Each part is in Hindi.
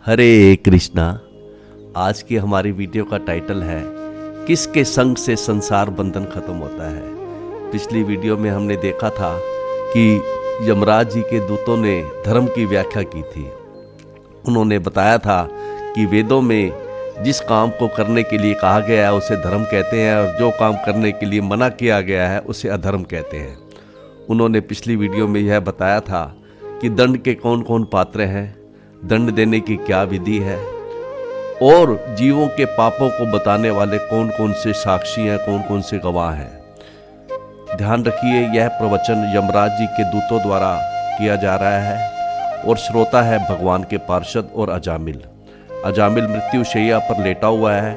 हरे कृष्णा। आज की हमारी वीडियो का टाइटल है किसके संग से संसार बंधन खत्म होता है। पिछली वीडियो में हमने देखा था कि यमराज जी के दूतों ने धर्म की व्याख्या की थी। उन्होंने बताया था कि वेदों में जिस काम को करने के लिए कहा गया है उसे धर्म कहते हैं और जो काम करने के लिए मना किया गया है उसे अधर्म कहते हैं। उन्होंने पिछली वीडियो में यह बताया था कि दंड के कौन कौन पात्र हैं, दंड देने की क्या विधि है और जीवों के पापों को बताने वाले कौन कौन से साक्षी हैं, कौन कौन से गवाह हैं। ध्यान रखिए, यह प्रवचन यमराज जी के दूतों द्वारा किया जा रहा है और श्रोता है भगवान के पार्षद और अजामिल। अजामिल मृत्यु शैया पर लेटा हुआ है,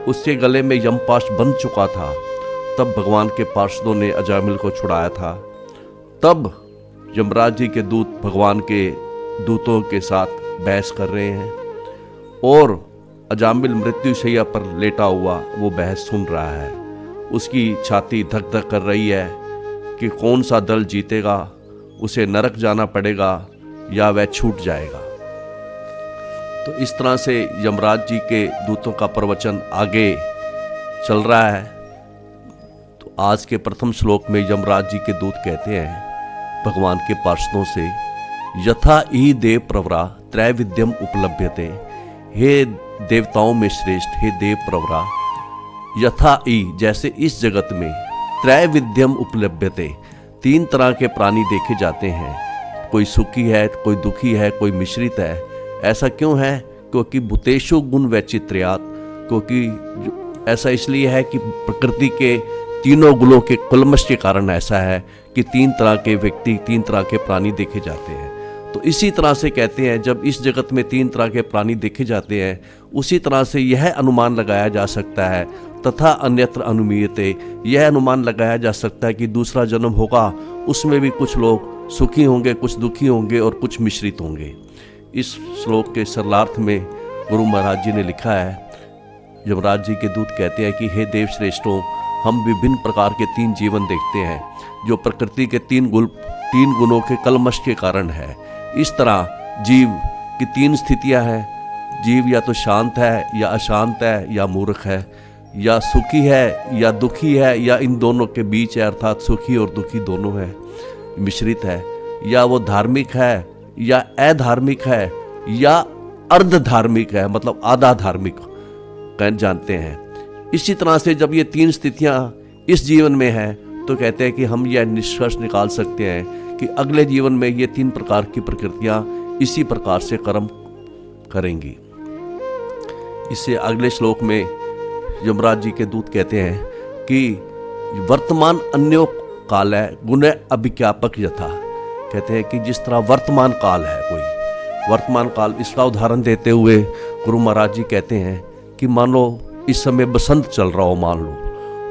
उसके गले में यमपाश बंध चुका था। तब भगवान के पार्षदों ने अजामिल को छुड़ाया था। तब यमराज जी के दूत भगवान के दूतों के साथ बहस कर रहे हैं और अजामिल मृत्यु शैया पर लेटा हुआ वो बहस सुन रहा है। उसकी छाती धक धक कर रही है कि कौन सा दल जीतेगा, उसे नरक जाना पड़ेगा या वह छूट जाएगा। तो इस तरह से यमराज जी के दूतों का प्रवचन आगे चल रहा है। तो आज के प्रथम श्लोक में यमराज जी के दूत कहते हैं भगवान के पार्षदों से, यथा ही देव प्रवरा त्रैविध्यम उपलभ्यते। हे देवताओं में श्रेष्ठ, हे देव प्रवरा, यथा ही जैसे इस जगत में त्रैविध्यम उपलभ्यते, तीन तरह के प्राणी देखे जाते हैं। कोई सुखी है, कोई दुखी है, कोई मिश्रित है। ऐसा क्यों है? क्योंकि भूतेषु गुण वैचित्र्यात्, क्योंकि ऐसा इसलिए है कि प्रकृति के तीनों गुणों के कलमश के कारण ऐसा है कि तीन तरह के व्यक्ति, तीन तरह के प्राणी देखे जाते हैं। तो इसी तरह से कहते हैं जब इस जगत में तीन तरह के प्राणी देखे जाते हैं, उसी तरह से यह अनुमान लगाया जा सकता है तथा अन्यत्र अनुमीयते, यह अनुमान लगाया जा सकता है कि दूसरा जन्म होगा, उसमें भी कुछ लोग सुखी होंगे, कुछ दुखी होंगे और कुछ मिश्रित होंगे। इस श्लोक के सरलार्थ में गुरु महाराज जी ने लिखा है, यमराज जी के दूत कहते हैं कि हे देव श्रेष्ठों, हम विभिन्न प्रकार के तीन जीवन देखते हैं जो प्रकृति के तीन गुणों के कलमश के कारण है। इस तरह जीव की तीन स्थितियां हैं। जीव या तो शांत है या अशांत है या मूर्ख है, या सुखी है या दुखी है या इन दोनों के बीच है, अर्थात सुखी और दुखी दोनों है, मिश्रित है। या वो धार्मिक है या अधार्मिक है या अर्ध धार्मिक है, मतलब आधा धार्मिक कह जानते हैं। इसी तरह से जब ये तीन स्थितियां इस जीवन में हैं तो कहते हैं कि हम यह निष्कर्ष निकाल सकते हैं कि अगले जीवन में ये तीन प्रकार की प्रकृतियां इसी प्रकार से कर्म करेंगी। इससे अगले श्लोक में यमराज जी के दूत कहते हैं कि वर्तमान अन्यो काल है गुण अभिज्ञापक यथा। कहते हैं कि जिस तरह वर्तमान काल है, कोई वर्तमान काल, इसका उदाहरण देते हुए गुरु महाराज जी कहते हैं कि मान लो इस समय बसंत चल रहा हो, मान लो,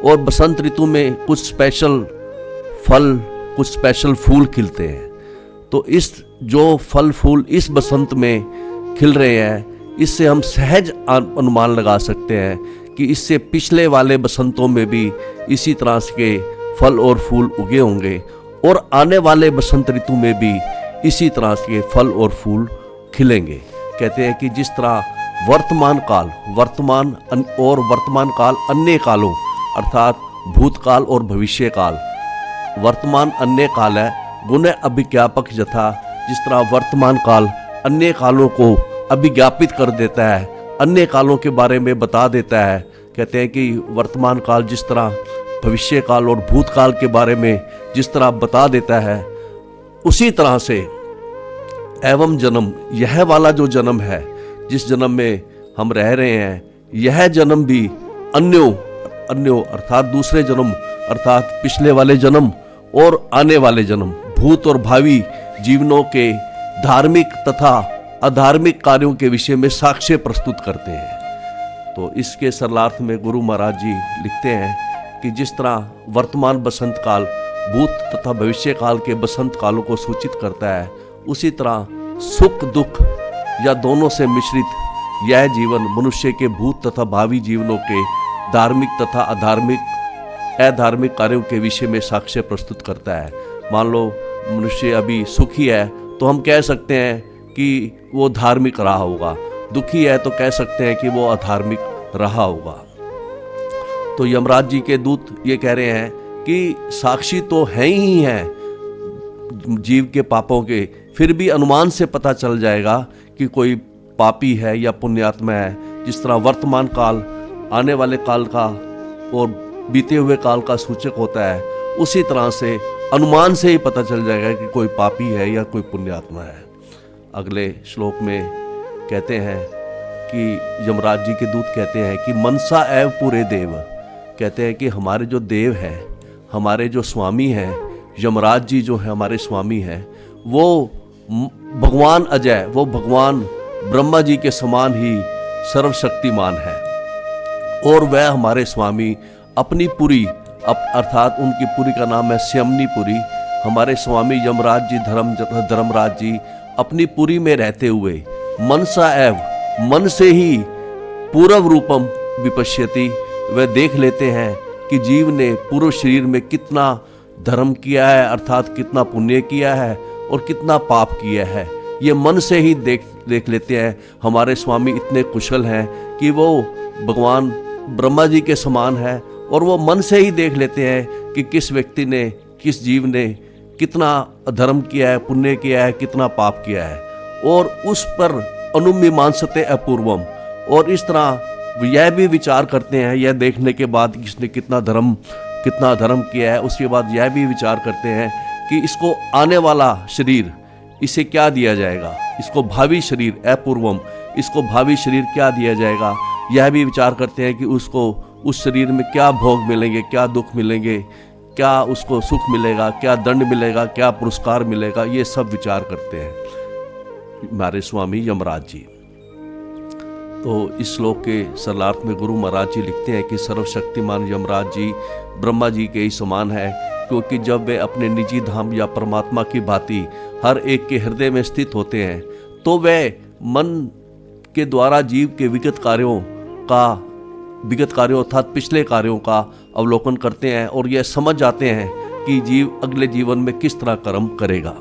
और बसंत ऋतु में कुछ स्पेशल फल, कुछ स्पेशल फूल खिलते हैं। तो इस जो फल फूल इस बसंत में खिल रहे हैं, इससे हम सहज अनुमान लगा सकते हैं कि इससे पिछले वाले बसंतों में भी इसी तरह के फल और फूल उगे होंगे और आने वाले बसंत ऋतु में भी इसी तरह के फल और फूल खिलेंगे। कहते हैं कि जिस तरह वर्तमान काल अन्य कालों अर्थात भूतकाल और भविष्य काल, वर्तमान अन्य काल है गुण अभिज्ञापक यथा। जिस तरह वर्तमान काल अन्य कालों को अभिज्ञापित कर देता है, अन्य कालों के बारे में बता देता है। कहते हैं कि वर्तमान काल जिस तरह भविष्य काल और भूतकाल के बारे में जिस तरह बता देता है, उसी तरह से एवं जन्म, यह वाला जो जन्म है, जिस जन्म में हम रह रहे हैं, यह जन्म भी अन्यों अर्थात दूसरे जन्म, अर्थात पिछले वाले जन्म और आने वाले जन्म, भूत और भावी जीवनों के धार्मिक तथा अधार्मिक कार्यों के विषय में साक्ष्य प्रस्तुत करते हैं। तो इसके सरलार्थ में गुरु महाराज जी लिखते हैं कि जिस तरह वर्तमान बसंत काल भूत तथा भविष्य काल के बसंत कालों को सूचित करता है, उसी तरह सुख दुख या दोनों से मिश्रित यह जीवन मनुष्य के भूत तथा भावी जीवनों के धार्मिक तथा अधार्मिक कार्यों के विषय में साक्ष्य प्रस्तुत करता है। मान लो मनुष्य अभी सुखी है तो हम कह सकते हैं कि वो धार्मिक रहा होगा, दुखी है तो कह सकते हैं कि वो अधार्मिक रहा होगा। तो यमराज जी के दूत ये कह रहे हैं कि साक्षी तो है ही हैं जीव के पापों के, फिर भी अनुमान से पता चल जाएगा कि कोई पापी है या पुण्यात्मा है। जिस तरह वर्तमान काल आने वाले काल का और बीते हुए काल का सूचक होता है, उसी तरह से अनुमान से ही पता चल जाएगा कि कोई पापी है या कोई पुण्यात्मा है। अगले श्लोक में कहते हैं कि यमराज जी के दूत कहते हैं कि मनसा एव पूरे देव, कहते हैं कि हमारे जो देव हैं, हमारे जो स्वामी हैं, यमराज जी जो है हमारे स्वामी हैं, वो भगवान अजय, वो भगवान ब्रह्मा जी के समान ही सर्वशक्तिमान है। और वह हमारे स्वामी अपनी पुरी, अर्थात उनकी पुरी का नाम है स्यमनी पुरी, हमारे स्वामी यमराज जी धर्मराज जी अपनी पुरी में रहते हुए मनसा एव, मन से ही पूर्व रूपम विपश्यति, वह देख लेते हैं कि जीव ने पूर्व शरीर में कितना धर्म किया है, अर्थात कितना पुण्य किया है और कितना पाप किया है। ये मन से ही देख लेते हैं। हमारे स्वामी इतने कुशल हैं कि वो भगवान ब्रह्मा जी के समान है, और वो मन से ही देख लेते हैं कि किस व्यक्ति ने, किस जीव ने कितना धर्म किया है, पुण्य किया है, कितना पाप किया है, और उस पर अनुमीमांसते अपूर्वम, और इस तरह यह भी विचार करते हैं, यह देखने के बाद कि इसने कितना धर्म किया है, उसके बाद यह भी विचार करते हैं कि इसको आने वाला शरीर, इसे क्या दिया जाएगा, इसको भावी शरीर अपूर्वम, इसको भावी शरीर क्या दिया जाएगा। यह भी विचार करते हैं कि उसको उस शरीर में क्या भोग मिलेंगे, क्या दुख मिलेंगे, क्या उसको सुख मिलेगा, क्या दंड मिलेगा, क्या पुरस्कार मिलेगा, ये सब विचार करते हैं हमारे स्वामी यमराज जी। तो इस श्लोक के सरलार्थ में गुरु महाराज जी लिखते हैं कि सर्वशक्तिमान यमराज जी ब्रह्मा जी के ही समान है, क्योंकि जब वे अपने निजी धाम या परमात्मा की भांति हर एक के हृदय में स्थित होते हैं, तो वे मन के द्वारा जीव के विगत कार्यों अर्थात पिछले कार्यों का अवलोकन करते हैं और यह समझ जाते हैं कि जीव अगले जीवन में किस तरह कर्म करेगा।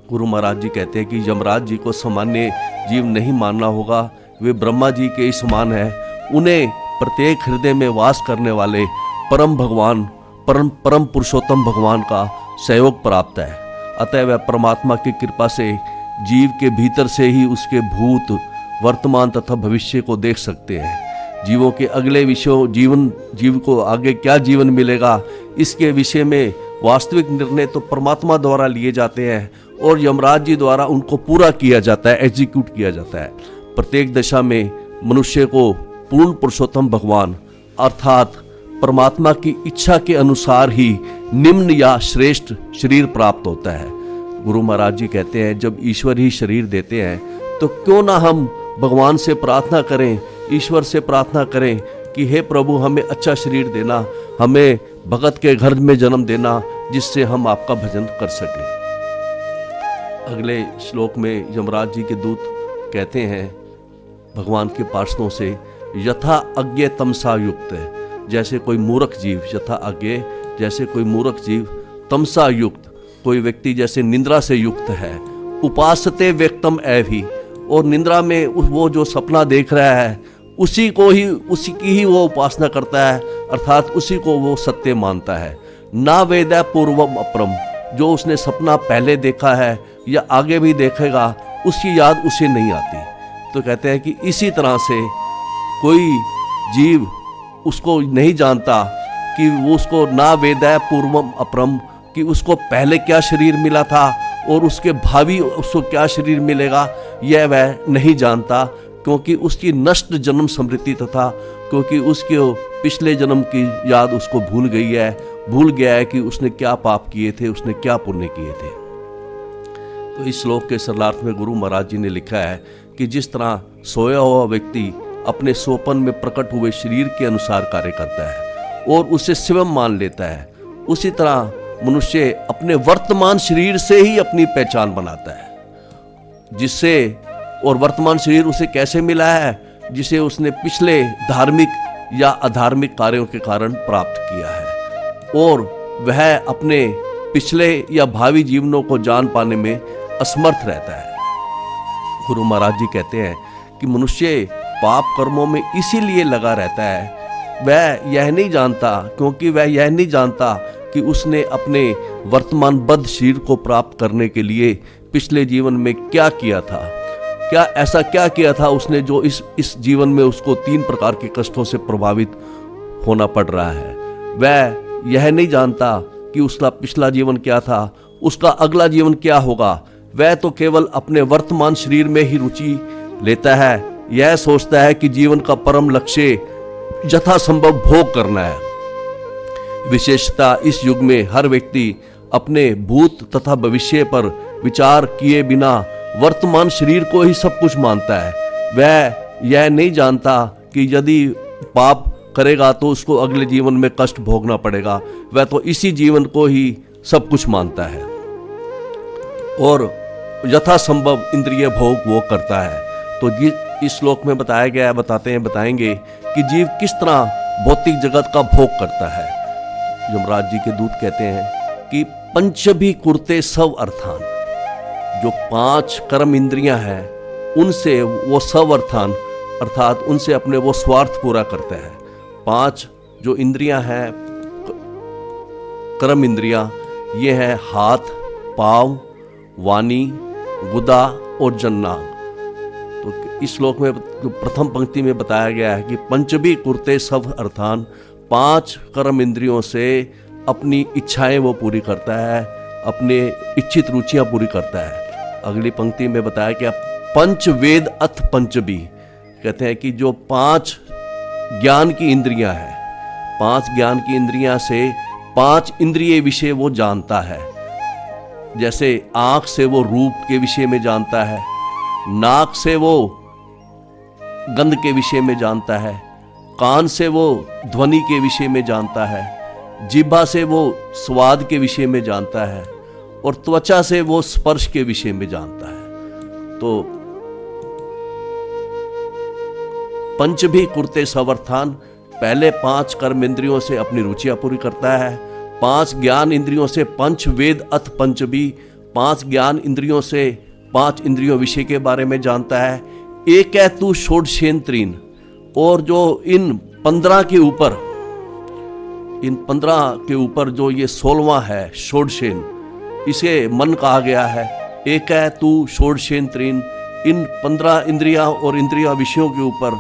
गुरु महाराज जी कहते हैं कि यमराज जी को सामान्य जीव नहीं मानना होगा, वे ब्रह्मा जी के ही समान है। उन्हें प्रत्येक हृदय में वास करने वाले परम भगवान, परम पुरुषोत्तम भगवान का सहयोग प्राप्त है। अतः वह परमात्मा की कृपा से जीव के भीतर से ही उसके भूत, वर्तमान तथा भविष्य को देख सकते हैं। जीवों के अगले विषयों, जीव को आगे क्या जीवन मिलेगा, इसके विषय में वास्तविक निर्णय तो परमात्मा द्वारा लिए जाते हैं और यमराज जी द्वारा उनको पूरा किया जाता है, एग्जीक्यूट किया जाता है। प्रत्येक दशा में मनुष्य को पूर्ण पुरुषोत्तम भगवान अर्थात परमात्मा की इच्छा के अनुसार ही निम्न या श्रेष्ठ शरीर प्राप्त होता है। गुरु महाराज जी कहते हैं, जब ईश्वर ही शरीर देते हैं तो क्यों ना हम भगवान से प्रार्थना करें, ईश्वर से प्रार्थना करें कि हे प्रभु हमें अच्छा शरीर देना, हमें भगत के घर में जन्म देना, जिससे हम आपका भजन कर सकें। अगले श्लोक में यमराज जी के दूत कहते हैं भगवान के पार्षदों से, यथा अज्ञे तमसा युक्त, जैसे कोई मूर्ख जीव, यथा अज्ञे जैसे कोई मूर्ख जीव, तमसा युक्त कोई व्यक्ति जैसे निंद्रा से युक्त है, उपासते व्यक्तम एवि, और निंद्रा में वो जो सपना देख रहा है उसी की ही वो उपासना करता है, अर्थात उसी को वो सत्य मानता है। ना वेदा पूर्वम अपरम, जो उसने सपना पहले देखा है या आगे भी देखेगा उसकी याद उसे नहीं आती। तो कहते हैं कि इसी तरह से कोई जीव उसको नहीं जानता कि वो उसको ना वेदा पूर्वम अपरम, कि उसको पहले क्या शरीर मिला था और उसके भावी उसको क्या शरीर मिलेगा, यह वह नहीं जानता, क्योंकि उसकी नष्ट जन्म स्मृति तथा क्योंकि उसके पिछले जन्म की याद उसको भूल गया है कि उसने क्या पाप किए थे, उसने क्या पुण्य किए थे। तो इस श्लोक के सरलार्थ में गुरु महाराज जी ने लिखा है कि जिस तरह सोया हुआ व्यक्ति अपने सोपन में प्रकट हुए शरीर के अनुसार कार्य करता है और उसे स्वयं मान लेता है, उसी तरह मनुष्य अपने वर्तमान शरीर से ही अपनी पहचान बनाता है, जिससे और वर्तमान शरीर उसे कैसे मिला है, जिसे उसने पिछले धार्मिक या अधार्मिक कार्यों के कारण प्राप्त किया है, और वह अपने पिछले या भावी जीवनों को जान पाने में असमर्थ रहता है। गुरु महाराज जी कहते हैं कि मनुष्य पाप कर्मों में इसीलिए लगा रहता है, वह यह नहीं जानता, क्योंकि वह यह नहीं जानता कि उसने अपने वर्तमान बद्ध शरीर को प्राप्त करने के लिए पिछले जीवन में क्या किया था, ऐसा क्या किया था उसने जो इस जीवन में उसको 3 प्रकार के कष्टों से प्रभावित होना पड़ रहा है। वह यह नहीं जानता कि उसका पिछला जीवन क्या था, उसका अगला जीवन क्या होगा। वह तो केवल अपने वर्तमान शरीर में ही रुचि लेता है, यह सोचता है कि जीवन का परम लक्ष्य यथासंभव भोग करना है। विशेषता इस युग में हर व्यक्ति अपने भूत तथा भविष्य पर विचार किए बिना वर्तमान शरीर को ही सब कुछ मानता है। वह यह नहीं जानता कि यदि पाप करेगा तो उसको अगले जीवन में कष्ट भोगना पड़ेगा। वह तो इसी जीवन को ही सब कुछ मानता है और यथासंभव इंद्रिय भोग वो करता है। तो इस श्लोक में बताया गया है, बताएंगे कि जीव किस तरह भौतिक जगत का भोग करता है। यमराज जी के दूत कहते हैं कि पंचभी कुरते सब अर्थान, जो 5 कर्म इंद्रियां हैं उनसे वो सब अर्थान अर्थात उनसे अपने वो स्वार्थ पूरा करता है। 5 जो इंद्रियां हैं कर्म इंद्रियां, ये हैं हाथ, पाँव, वाणी, गुदा और जन्नांग। तो इस श्लोक में प्रथम पंक्ति में बताया गया है कि पंचभी कुरते सब अर्थान, 5 कर्म इंद्रियों से अपनी इच्छाएं वो पूरी करता है, अपने इच्छित रुचियां पूरी करता है। अगली पंक्ति में बताया गया पंच वेद अथ पंचभी, कहते हैं कि जो 5 ज्ञान की इंद्रियां हैं, 5 ज्ञान की इंद्रियां से 5 इंद्रिय विषय वो जानता है। जैसे आंख से वो रूप के विषय में जानता है, नाक से वो गंध के विषय में जानता है, कान से वो ध्वनि के विषय में जानता है, जिह्वा से वो स्वाद के विषय में जानता है और त्वचा से वो स्पर्श के विषय में जानता है। तो पंचभी कुरते सवर्थान, पहले 5 कर्म इंद्रियों से अपनी रुचियां पूरी करता है, 5 ज्ञान इंद्रियों से पंच वेद अथ पंचभी, 5 ज्ञान इंद्रियों से 5 इंद्रियों विषय के बारे में जानता है। एक है तू षोडशेंद्रीन, और जो इन 15 के ऊपर जो ये 16वां है षोडशेन, इसे मन कहा गया है। एक है तू षोडशेंद्रीन, इन 15 इंद्रियां और इंद्रिया विषयों के ऊपर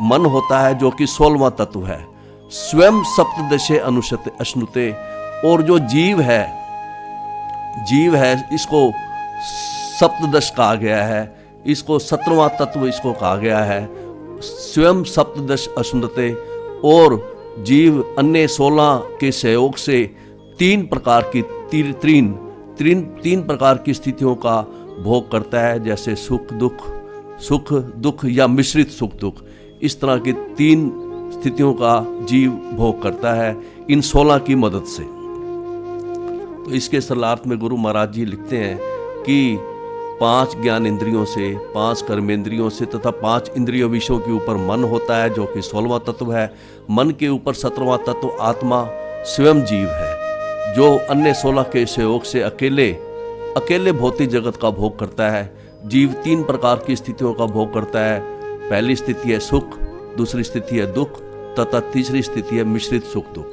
मन होता है जो कि 16वां तत्व है। स्वयं सप्तदशे अश्नुते, और जो जीव है इसको सप्तदश कहा गया है, इसको 17वां तत्व इसको कहा गया है। स्वयं सप्तदश अश्नुते, और जीव अन्य 16 के सहयोग से 3 प्रकार की स्थितियों का भोग करता है, जैसे सुख दुख या मिश्रित सुख दुख। इस तरह की 3 स्थितियों का जीव भोग करता है इन 16 की मदद से। तो इसके सरलार्थ में गुरु महाराज जी लिखते हैं कि 5 ज्ञान इंद्रियों से, 5 कर्मेंद्रियों से तथा 5 इंद्रियों विषयों के ऊपर मन होता है जो कि 16वां तत्व है। मन के ऊपर 17वां तत्व आत्मा स्वयं जीव है, जो अन्य 16 के सहयोग से अकेले भौतिक जगत का भोग करता है। जीव 3 प्रकार की स्थितियों का भोग करता है। पहली स्थिति है सुख, दूसरी स्थिति है दुख तथा तीसरी स्थिति है मिश्रित सुख दुख।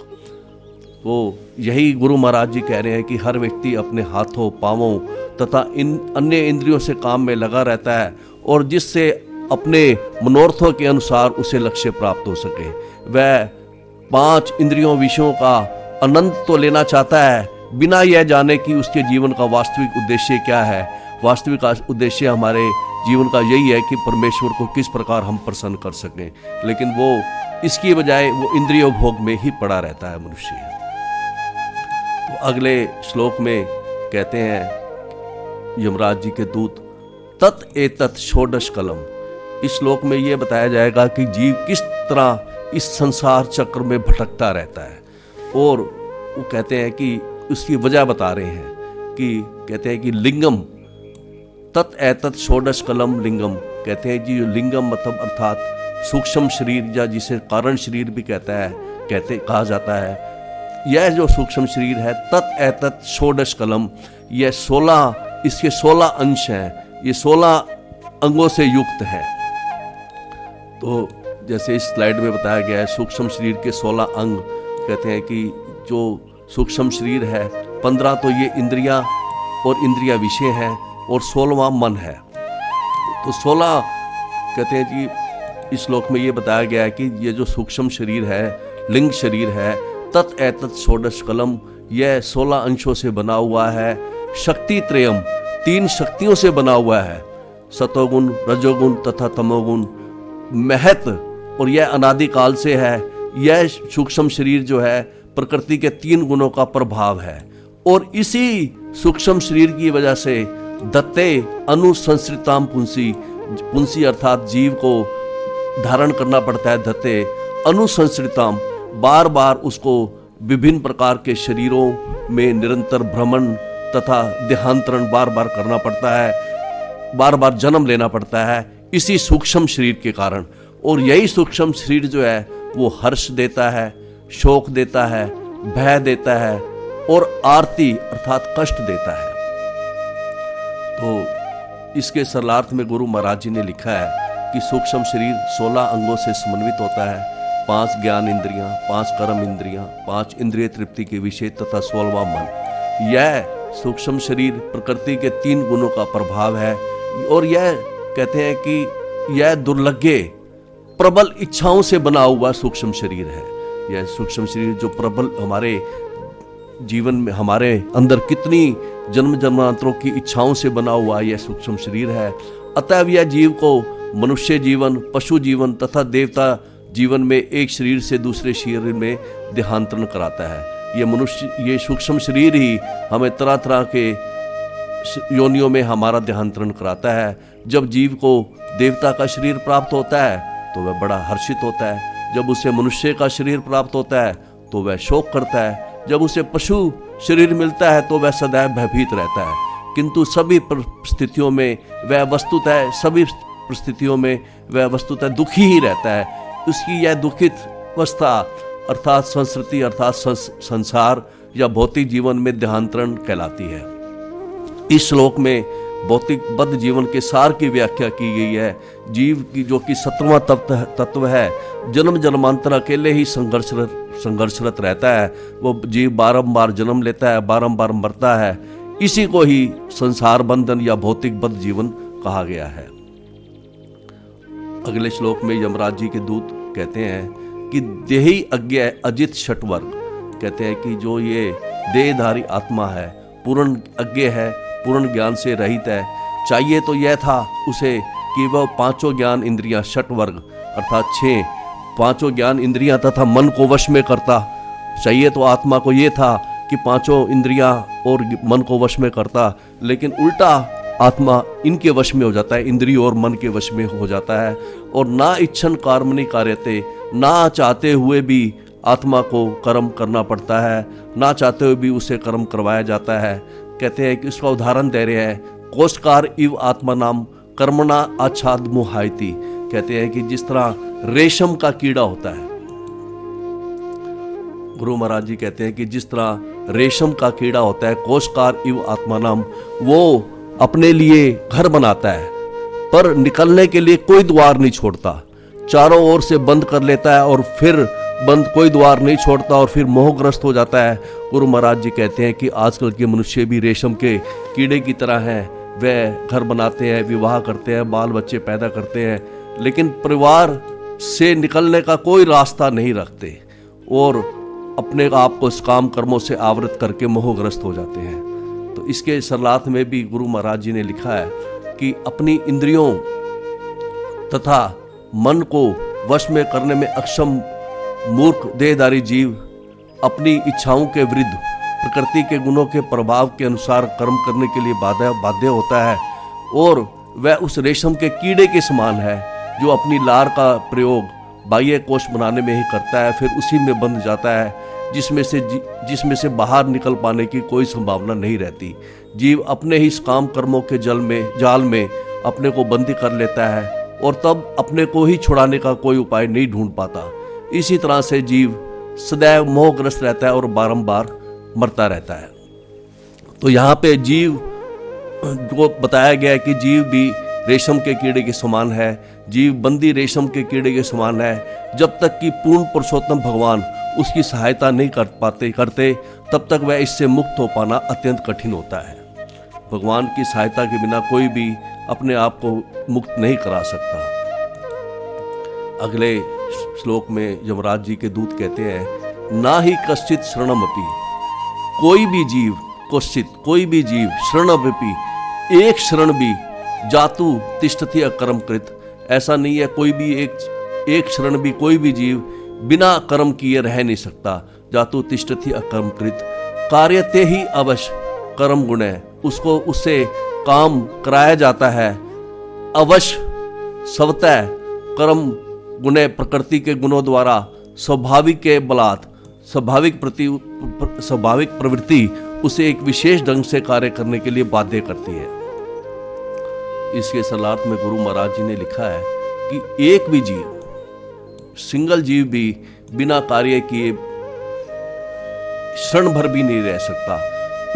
तो यही गुरु महाराज जी कह रहे हैं कि हर व्यक्ति अपने हाथों, पांवों तथा इन अन्य इंद्रियों से काम में लगा रहता है, और जिससे अपने मनोरथों के अनुसार उसे लक्ष्य प्राप्त हो सके। वह 5 इंद्रियों विषयों का आनंद तो लेना चाहता है, बिना यह जाने कि उसके जीवन का वास्तविक उद्देश्य क्या है। वास्तविक उद्देश्य हमारे जीवन का यही है कि परमेश्वर को किस प्रकार हम प्रसन्न कर सकें, लेकिन वो इसकी बजाय वो इंद्रियों भोग में ही पड़ा रहता है मनुष्य। तो अगले श्लोक में कहते हैं यमराज जी के दूत, तत् एतत् षोडश कलम। इस श्लोक में ये बताया जाएगा कि जीव किस तरह इस संसार चक्र में भटकता रहता है, और वो कहते हैं कि उसकी वजह बता रहे हैं कि कहते हैं कि लिंगम तत् एतत् षोडश कलम लिंगम, कहते हैं जी लिंगम मतलब अर्थात सूक्ष्म शरीर, या जिसे कारण शरीर भी कहा जाता है। यह जो सूक्ष्म शरीर है तत् एतत् षोडश कलम, यह 16 इसके 16 अंश हैं, ये 16 अंगों से युक्त है। तो जैसे इस स्लाइड में बताया गया है, सूक्ष्म शरीर के 16 अंग कहते हैं कि जो सूक्ष्म शरीर है 15 तो ये इंद्रियां और इंद्रिया विषय हैं और 16वां मन है। तो 16 कहते हैं कि इस श्लोक में ये बताया गया है कि ये जो सूक्ष्म शरीर है, लिंग शरीर है, तत् एतत् षोडश कलम, यह 16 अंशों से बना हुआ है। शक्ति त्रयम, 3 शक्तियों से बना हुआ है, सतोगुण, रजोगुण तथा तमोगुण। महत, और यह अनादिकाल से है। यह सूक्ष्म शरीर जो है प्रकृति के 3 गुणों का प्रभाव है और इसी सूक्ष्म शरीर की वजह से दत्ते अनुसंसृताम पुंसी, पुंसी अर्थात जीव को धारण करना पड़ता है। दत्ते अनुसंसृताम, बार बार उसको विभिन्न प्रकार के शरीरों में निरंतर भ्रमण तथा देहांतरण बार बार करना पड़ता है, बार बार जन्म लेना पड़ता है इसी सूक्ष्म शरीर के कारण। और यही सूक्ष्म शरीर जो है वो हर्ष देता है, शोक देता है, भय देता है और आरती अर्थात कष्ट देता है। तो इसके सरलार्थ में गुरु महाराज जी ने लिखा है कि सूक्ष्म शरीर 16 अंगों से समन्वित होता है। 5 ज्ञान इंद्रियां, 5 कर्म इंद्रियां, 5 इंद्रिय तृप्ति के विषय तथा 16वां मन। यह सूक्ष्म शरीर प्रकृति के 3 गुणों का प्रभाव है और यह कहते हैं कि यह दुर्लभ्य प्रबल इच्छाओं से बना हुआ सूक्ष्म शरीर है। यह सूक्ष्म शरीर जो प्रबल हमारे जीवन में, हमारे अंदर कितनी जन्म जन्मांतरों की इच्छाओं से बना हुआ यह सूक्ष्म शरीर है। अतएव यह जीव को मनुष्य जीवन, पशु जीवन तथा देवता जीवन में एक शरीर से दूसरे शरीर में देहांतरण कराता है। ये सूक्ष्म शरीर ही हमें तरह तरह के योनियों में हमारा देहांतरण कराता है। जब जीव को देवता का शरीर प्राप्त होता है तो वह बड़ा हर्षित होता है। जब उसे मनुष्य का शरीर प्राप्त होता है तो वह शोक करता है। जब उसे पशु शरीर मिलता है तो वह सदैव भयभीत रहता है। किंतु सभी परिस्थितियों में वह वस्तुतः दुखी ही रहता है। उसकी यह दुखित अवस्था अर्थात संस्कृति अर्थात संसार या भौतिक जीवन में देहांतरण कहलाती है। इस श्लोक में भौतिक बद्ध जीवन के सार की व्याख्या की गई है। जीव की जो कि 7वां तत्व है, जन्म जन्मांतर अकेले ही संघर्षरत रहता है। वो जीव बारंबार जन्म लेता है, बारंबार मरता है। इसी को ही संसार बंधन या भौतिक बद्ध जीवन कहा गया है। अगले श्लोक में यमराज जी के दूत कहते हैं कि देही अज्ञ अजित षटवर्ग, कहते हैं कि जो ये देहधारी आत्मा है पूर्ण अज्ञ है, पूर्ण ज्ञान से रहित है। चाहिए तो यह था उसे कि वह 5 ज्ञान इंद्रियां, षट वर्ग अर्थात 6 5 ज्ञान इंद्रियां तथा मन को वश में करता। चाहिए तो आत्मा को यह था कि 5 इंद्रियां और मन को वश में करता, लेकिन उल्टा आत्मा इनके वश में हो जाता है, इंद्रिय और मन के वश में हो जाता है। और ना इच्छन कर्मणि कार्यते, ना चाहते हुए भी आत्मा को कर्म करना पड़ता है, ना चाहते हुए भी उसे कर्म करवाया जाता है। कहते हैं कि उसका उदाहरण दे रहे हैं, कोशकार इव आत्मा नाम कर्मणा आच्छाद मुहायती। कहते हैं कि जिस तरह रेशम का कीड़ा होता है, गुरु महाराज जी कहते हैं कि जिस तरह रेशम का कीड़ा होता है, कोशकार इव आत्मा नाम, वो अपने लिए घर बनाता है पर निकलने के लिए कोई द्वार नहीं छोड़ता, चारों ओर से बंद कर लेता है और फिर बंद कोई द्वार नहीं छोड़ता और फिर मोहग्रस्त हो जाता है। गुरु महाराज जी कहते हैं कि आजकल के मनुष्य भी रेशम के कीड़े की तरह हैं। वह घर बनाते हैं, विवाह करते हैं, बाल बच्चे पैदा करते हैं, लेकिन परिवार से निकलने का कोई रास्ता नहीं रखते और अपने आप को इस काम कर्मों से आवृत करके मोहग्रस्त हो जाते हैं। तो इसके सरलार्थ में भी गुरु महाराज जी ने लिखा है कि अपनी इंद्रियों तथा मन को वश में करने में अक्षम मूर्ख देहधारी जीव अपनी इच्छाओं के विरुद्ध प्रकृति के गुणों के प्रभाव के अनुसार कर्म करने के लिए बाध्य होता है और वह उस रेशम के कीड़े के समान है जो अपनी लार का प्रयोग बाह्य कोश बनाने में ही करता है, फिर उसी में बंध जाता है जिसमें से बाहर निकल पाने की कोई संभावना नहीं रहती। जीव अपने ही इस काम कर्मों के जाल में अपने को बंदी कर लेता है और तब अपने को ही छुड़ाने का कोई उपाय नहीं ढूंढ पाता। इसी तरह से जीव सदैव मोहग्रस्त रहता है और बारंबार मरता रहता है। तो यहाँ पे जीव को बताया गया है कि जीव भी रेशम के कीड़े के समान है, जीव बंदी रेशम के कीड़े के समान है। जब तक कि पूर्ण पुरुषोत्तम भगवान उसकी सहायता नहीं करते तब तक वह इससे मुक्त हो पाना अत्यंत कठिन होता है। भगवान की सहायता के बिना कोई भी अपने आप को मुक्त नहीं करा सकता। अगले श्लोक में यमराज जी के दूत कहते हैं, ना ही कश्चित शरणमपि, कोई भी जीव, कश्चित कोई भी जीव, शरणमपि एक शरण भी, जातु तिष्ठति अकर्म कृत, ऐसा नहीं है कोई भी एक शरण भी कोई भी जीव बिना कर्म किए रह नहीं सकता। जातु तिष्ठति अकर्म कृत, कार्यते ही अवश्य कर्म गुण है, उसको उससे काम कराया जाता है अवश्य स्वतः कर्म गुणे, प्रकृति के गुणों द्वारा, स्वाभाविक के बलात्, स्वाभाविक प्रवृत्ति उसे एक विशेष ढंग से कार्य करने के लिए बाध्य करती है। इसके सलात में गुरु महाराज जी ने लिखा है कि एक भी जीव, सिंगल जीव भी बिना कार्य किए क्षण भर भी नहीं रह सकता।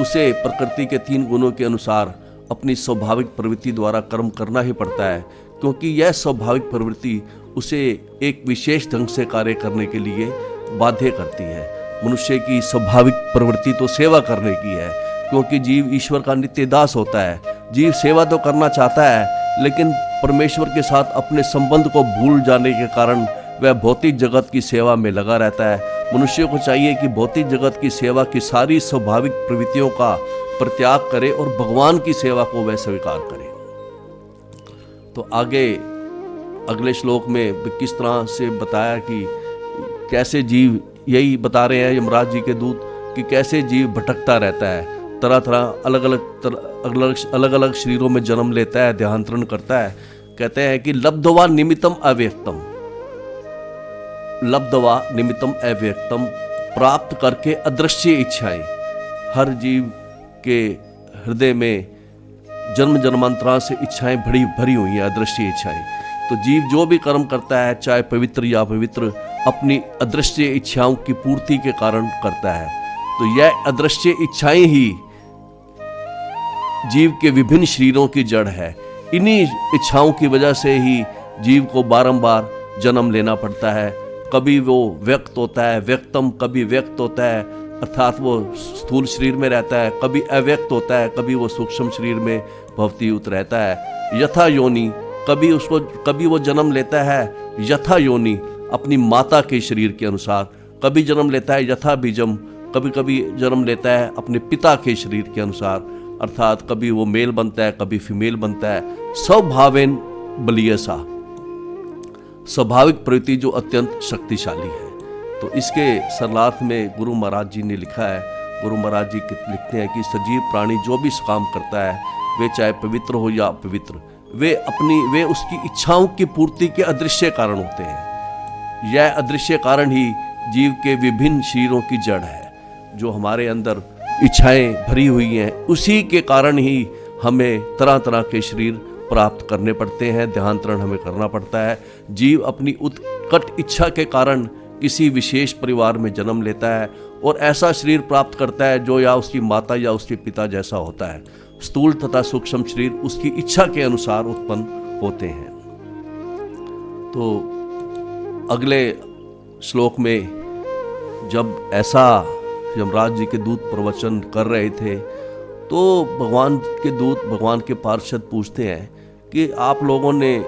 उसे प्रकृति के 3 गुणों के अनुसार अपनी स्वाभाविक प्रवृत्ति द्वारा कर्म करना ही पड़ता है, क्योंकि यह स्वाभाविक प्रवृत्ति उसे एक विशेष ढंग से कार्य करने के लिए बाध्य करती है। मनुष्य की स्वाभाविक प्रवृत्ति तो सेवा करने की है, क्योंकि जीव ईश्वर का नित्य दास होता है। जीव सेवा तो करना चाहता है, लेकिन परमेश्वर के साथ अपने संबंध को भूल जाने के कारण वह भौतिक जगत की सेवा में लगा रहता है। मनुष्य को चाहिए कि भौतिक जगत की सेवा की सारी स्वाभाविक प्रवृत्तियों का परित्याग करे और भगवान की सेवा को वह स्वीकार करे। तो आगे अगले श्लोक में किस तरह से बताया कि कैसे जीव, यही बता रहे हैं यमराज जी के दूत कि कैसे जीव भटकता रहता है, तरह तरह अलग अलग शरीरों में जन्म लेता है, देहांतरण करता है। कहते हैं कि लब्धवा निमित्तम अव्यक्तम, लब्धवा निमित्तम अव्यक्तम, प्राप्त करके अदृश्य इच्छाएं। हर जीव के हृदय में जन्म जन्मांतरा से इच्छाएं भरी हुई हैं, अदृश्य इच्छाएं। तो जीव जो भी कर्म करता है, चाहे पवित्र या अपवित्र, अपनी अदृश्य इच्छाओं की पूर्ति के कारण करता है। तो यह अदृश्य इच्छाएं ही जीव के विभिन्न शरीरों की जड़ है। इन्हीं इच्छाओं की वजह से ही जीव को बारंबार जन्म लेना पड़ता है। कभी वो व्यक्त होता है व्यक्तम, कभी व्यक्त होता है अर्थात वो स्थूल शरीर में रहता है, कभी अव्यक्त होता है, कभी वो सूक्ष्म शरीर में भवतीयुत रहता है। यथा योनि, कभी वो जन्म लेता है यथा योनि, अपनी माता के शरीर के अनुसार। कभी जन्म लेता है यथा बीजम, कभी कभी जन्म लेता है अपने पिता के शरीर के अनुसार, अर्थात कभी वो मेल बनता है, कभी फीमेल बनता है। स्वभावेन बलियसा, स्वाभाविक प्रवृत्ति जो अत्यंत शक्तिशाली है। तो इसके सरलार्थ में गुरु महाराज जी ने लिखा है, गुरु महाराज जी लिखते हैं कि सजीव प्राणी जो भी काम करता है, वे चाहे पवित्र हो या अपवित्र, वे उसकी इच्छाओं की पूर्ति के अदृश्य कारण होते हैं। यह अदृश्य कारण ही जीव के विभिन्न शरीरों की जड़ है। जो हमारे अंदर इच्छाएं भरी हुई हैं, उसी के कारण ही हमें तरह तरह के शरीर प्राप्त करने पड़ते हैं, देहांतरण हमें करना पड़ता है। जीव अपनी उत्कट इच्छा के कारण किसी विशेष परिवार में जन्म लेता है और ऐसा शरीर प्राप्त करता है जो या उसकी माता या उसके पिता जैसा होता है। स्थूल तथा सूक्ष्म शरीर उसकी इच्छा के अनुसार उत्पन्न होते हैं। तो अगले श्लोक में जब ऐसा यमराज जी के दूत प्रवचन कर रहे थे, तो भगवान के दूत, भगवान के पार्षद पूछते हैं कि आप लोगों ने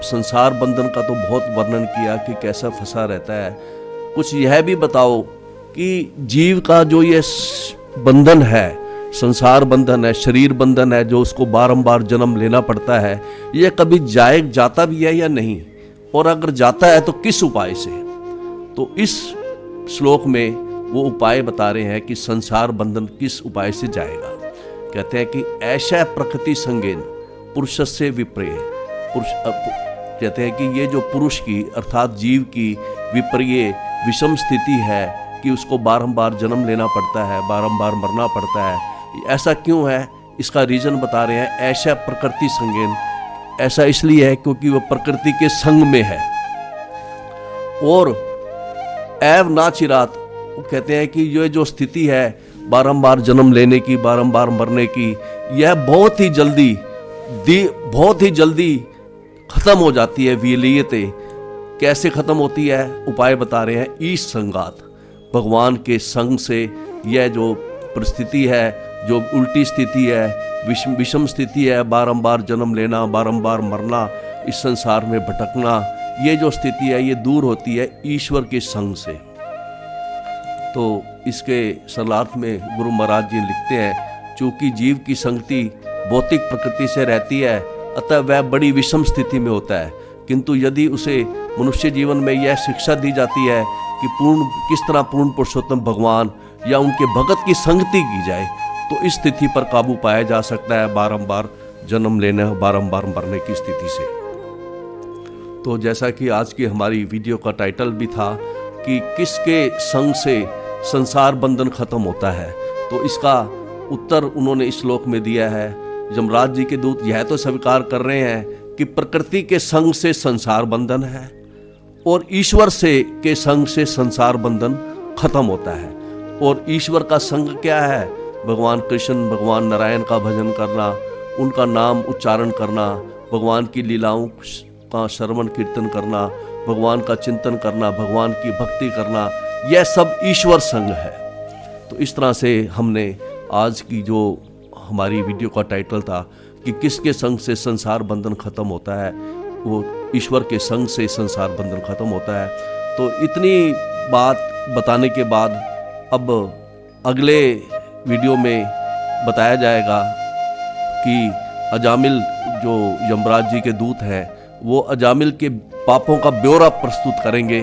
संसार बंधन का तो बहुत वर्णन किया कि कैसा फंसा रहता है, कुछ यह भी बताओ कि जीव का जो ये बंधन है, संसार बंधन है, शरीर बंधन है, जो उसको बारंबार जन्म लेना पड़ता है, यह कभी जाता भी है या नहीं, और अगर जाता है तो किस उपाय से। तो इस श्लोक में वो उपाय बता रहे हैं कि संसार बंधन किस उपाय से जाएगा। कहते हैं कि ऐशा प्रकृति संगेन पुरुषस्य विपर्य, कहते हैं कि ये जो पुरुष की अर्थात जीव की विपर्य विषम स्थिति है कि उसको बारंबार जन्म लेना पड़ता है, बारंबार मरना पड़ता है। ऐसा क्यों है, इसका रीजन बता रहे हैं। ऐशा प्रकृति संगेन, ऐसा इसलिए है क्योंकि वह प्रकृति के संग में है। और एव नाचिरात, कहते हैं कि ये जो स्थिति है बारंबार जन्म लेने की, बारंबार मरने की, यह बहुत ही जल्दी बहुत ही जल्दी खत्म हो जाती है विलीयतें। कैसे खत्म होती है, उपाय बता रहे हैं। ईश संगात, भगवान के संग से यह जो परिस्थिति है, जो उल्टी स्थिति है, विषम स्थिति है, बारंबार जन्म लेना, बारंबार मरना, इस संसार में भटकना, ये जो स्थिति है ये दूर होती है ईश्वर के संग से। तो इसके सरलार्थ में गुरु महाराज जी लिखते हैं, चूंकि जीव की संगति भौतिक प्रकृति से रहती है, अतः वह बड़ी विषम स्थिति में होता है। किंतु यदि उसे मनुष्य जीवन में यह शिक्षा दी जाती है कि किस तरह पूर्ण पुरुषोत्तम भगवान या उनके भगत की संगति की जाए, तो इस स्थिति पर काबू पाया जा सकता है, बारंबार जन्म लेने, बारंबार मरने की स्थिति से। तो जैसा कि आज की हमारी वीडियो का टाइटल भी था कि किसके संग से संसार बंधन खत्म होता है, तो इसका उत्तर उन्होंने इस श्लोक में दिया है। यमराज जी के दूत यह तो स्वीकार कर रहे हैं कि प्रकृति के संग से संसार बंधन है और ईश्वर के संग से संसार बंधन खत्म होता है। और ईश्वर का संग क्या है? भगवान कृष्ण, भगवान नारायण का भजन करना, उनका नाम उच्चारण करना, भगवान की लीलाओं का श्रवण कीर्तन करना, भगवान का चिंतन करना, भगवान की भक्ति करना, यह सब ईश्वर संग है। तो इस तरह से हमने आज की जो हमारी वीडियो का टाइटल था कि किसके संग से संसार बंधन खत्म होता है, वो ईश्वर के संग से संसार बंधन खत्म होता है। तो इतनी बात बताने के बाद अब अगले वीडियो में बताया जाएगा कि अजामिल जो यमराज जी के दूत हैं, वो अजामिल के पापों का ब्यौरा प्रस्तुत करेंगे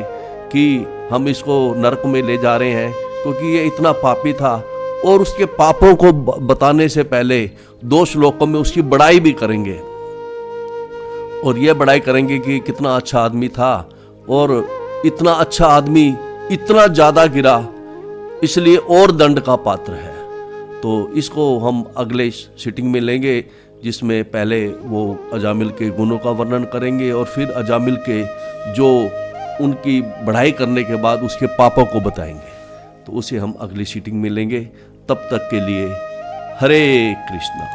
कि हम इसको नरक में ले जा रहे हैं क्योंकि ये इतना पापी था। और उसके पापों को बताने से पहले 2 श्लोकों में उसकी बड़ाई भी करेंगे और ये बड़ाई करेंगे कि कितना अच्छा आदमी था और इतना अच्छा आदमी इतना ज़्यादा गिरा, इसलिए और दंड का पात्र है। तो इसको हम अगले सिटिंग में लेंगे, जिसमें पहले वो अजामिल के गुणों का वर्णन करेंगे और फिर अजामिल के जो उनकी बढ़ाई करने के बाद उसके पापों को बताएंगे। तो उसे हम अगली सिटिंग में लेंगे। तब तक के लिए हरे कृष्णा।